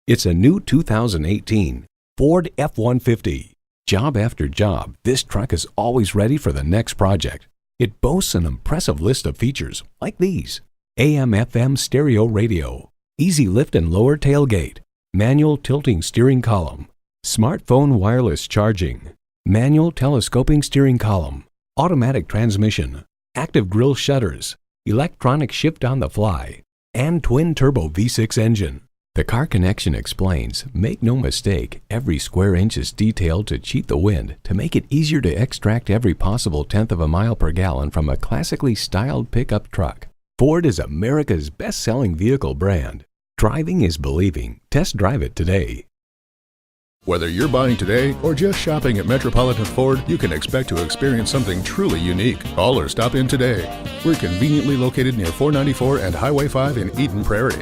It's a new 2018 Ford F-150. Job after job, this truck is always ready for the next project. It boasts an impressive list of features like these: AM/FM stereo radio, easy lift and lower tailgate, manual tilting steering column, smartphone wireless charging, manual telescoping steering column, automatic transmission, active grille shutters, electronic shift on the fly, and twin-turbo V6 engine. The Car Connection explains, make no mistake, every square inch is detailed to cheat the wind to make it easier to extract every possible tenth of a mile per gallon from a classically styled pickup truck. Ford is America's best-selling vehicle brand. Driving is believing. Test drive it today. Whether you're buying today or just shopping at Metropolitan Ford, you can expect to experience something truly unique. Call or stop in today. We're conveniently located near 494 and Highway 5 in Eden Prairie.